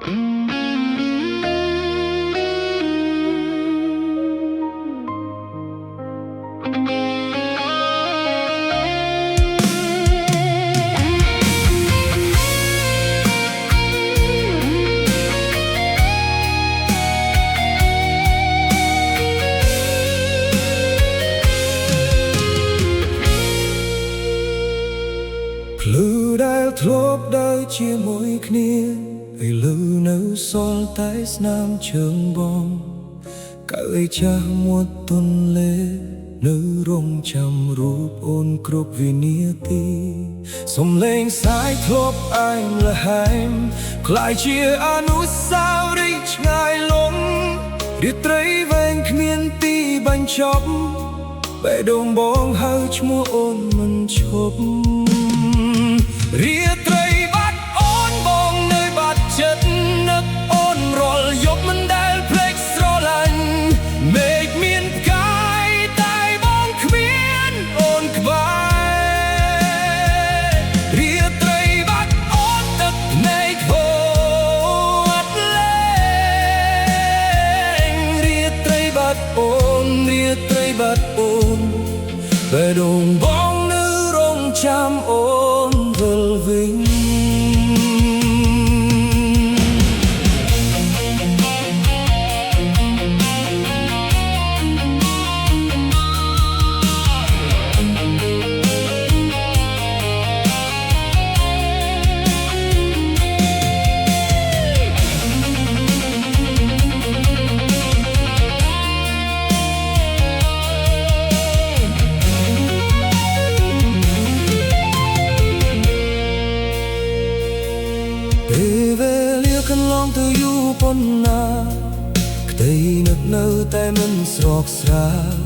ភ្លឺដែលធ្លាប់ដើរជាមួយគ្នាឥឡូវនៅសល់តែស្នាមជើងបងកៅអីចាស់មួយទន្លេនៅរងចាំរូបអូនគ្រប់វិនាទីសំឡេងសាយធ្លាប់អែមល្ហែមคล้ายជាអនុស្សាវរីយ៍ឆ្ងាយលងរាត្រីវែងគ្មានទីបញ្ចប់បេះដូងបងហៅឈ្មោះអូនមិនឈប់រាត្រីបាត់អូនបងនៅបាត់ចិត្តនឹកអូនរាល់យប់មិនដែលភ្លេចស្រឡាញ់មេឃមានផ្កាយតែបងគ្មានអូនក្បែររាត្រីបាត់អូនទឹកភ្នែកហូរអត់លែងរាត្រីបាត់អូនរាត្រីបាត់អូនបេះដូងបងនៅរងចាំអូនវិលវិញពេលវេលាកន្លងទៅយូរប៉ុណ្ណាក្តីនឹកនៅតែមិនស្រកស្រាល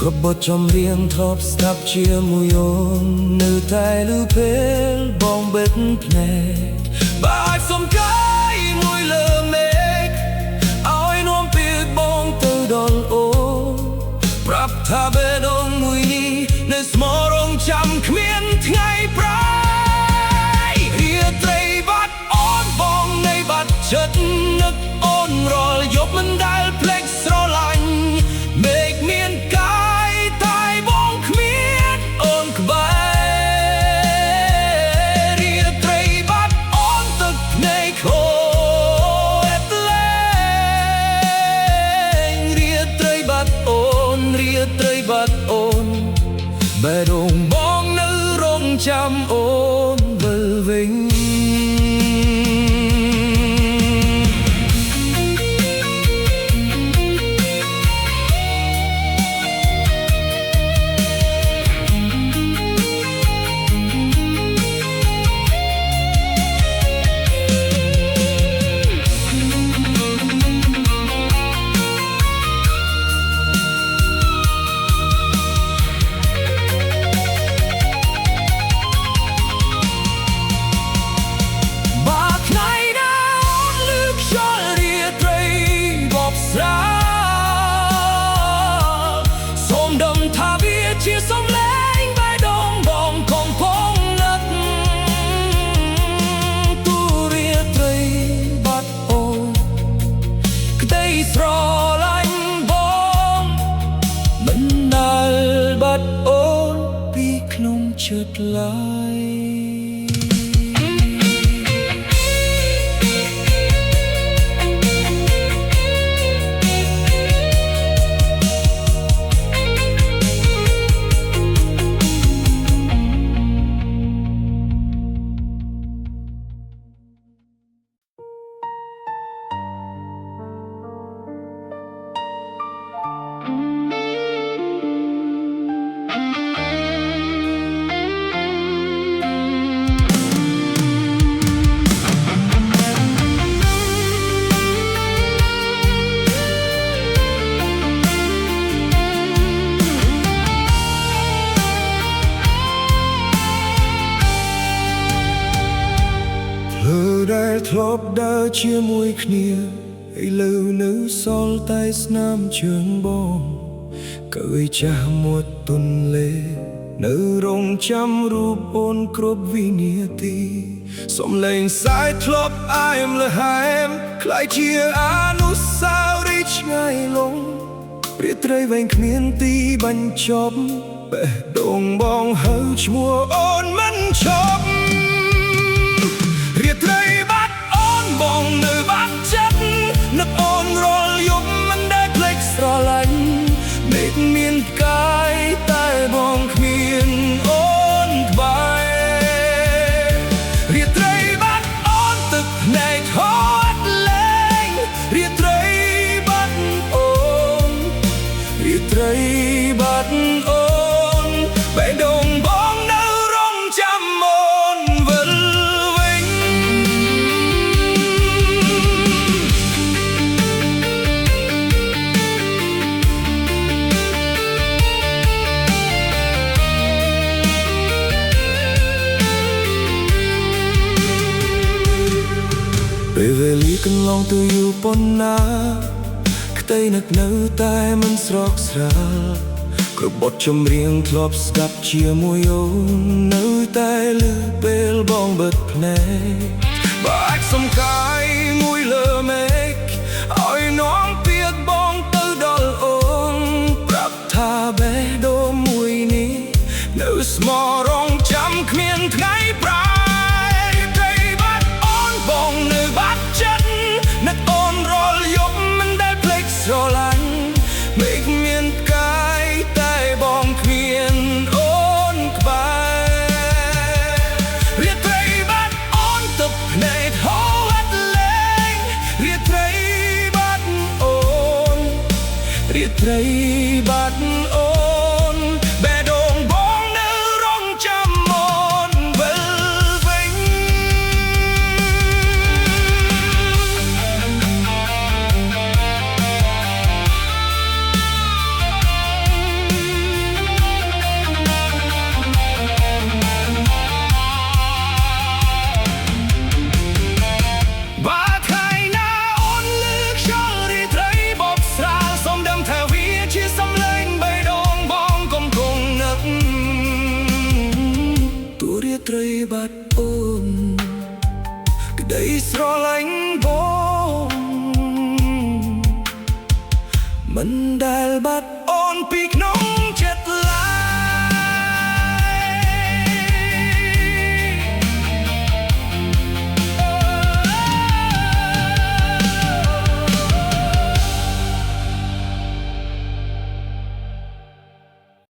គ្រប់បទចម្រៀងធ្លាប់ស្ដាប់ជាមួយអូននៅតែលឺពេលបងបិទភ្នែកបើអាចសុំកាយមួយលើមេឃឲ្យនាំពេលបងទៅដល់អូនប្រាប់ថាបេះដូងមួយនេះនៅស្មោះរងចាំគ្មានថ្ងៃប្រែរាត្រីបាត់អូនបងនៅបាត់ចិត្តនឹកអូនរាល់យប់មិនដែលភ្លេចស្រឡាញ់មេឃមានកាយតែបងគ្មានអូនក្បែររាត្រីបាត់អូនទឹកភ្នែកហូរអត់លែងរាត្រីបាត់អូនរាត្រីបាត់អូនបេះដូងបងនៅរងចាំអូនវិលវិញសូមដឹងថាវាជាសំឡេងបេះដូងបងគង់ពងនឹកទូរាត្រីបាត់អូនក្តីស្រឡាញ់បងមិនដែលបាត់អូនពីក្នុងចិត្តឡើយដែលធ្លាប់ដើរជាមួយគ្នាឥឡូវនៅសល់តែស្នាមជើងបងកៅអីចាស់មួយទន្លេ នៅរងចាំរូបអូនគ្រប់វិនាទីសំឡេងសายធ្លាប់អាយលហែមក្លាយជាអនុស្សាវរីយ៍ឆ្ងាយលងរាត្រីវែងគ្មានទីបញ្ចប់បេះដូងបងហើឈ្មោះអូនមិនឈប់រាត្រីបាត់អូនបងនៅបាត់ចិត្តនឹកអូនរាល់យប់មិនដែលភ្លេចស្រឡាញ់មេឃមានកាយតែបងគ្មានអូនក្បែររាត្រីបាត់អូនទឹកភ្នែកហត់លេងរាត្រីបាត់អូនរាត្រីបាត់អូនបេះដូងបងនៅរងចាំអូនវិលវិញ ពេលវេលាកន្លងទៅយូរប៉ុណ្ណាក្តីនឹកនៅតែមិនស្រកស្រាលគ្រប់បទចម្រៀងធ្លាប់ស្ដាប់ជាមួយអូននៅតែលើពេលបងបិទភ្នែកបើអាចសំកាយមួយលើមេឃឲ្យនាំពាក្យបងទៅដល់អូនប្រាប់ថាបេះដូងមួយនេះនៅស្មោះរងចាំគ្មានថ្ងៃប្រែបងនៅបាត់ចិត្តនឹកអូនរាល់យប់មិនដែលភ្លេចស្រឡាញ់មេឃមានកាយតែបងគ្មានអូនក្បែររាត្រីបាត់អូនទឹកភ្នែកហូរលេងរាត្រីបាត់អូនរាត្រីបាត់អូនបេះដូងបងនៅរងចាំអូនវិលវិញ ត្រីបាត់អូនក្តីស្រឡាញ់បងមិនដែលបាត់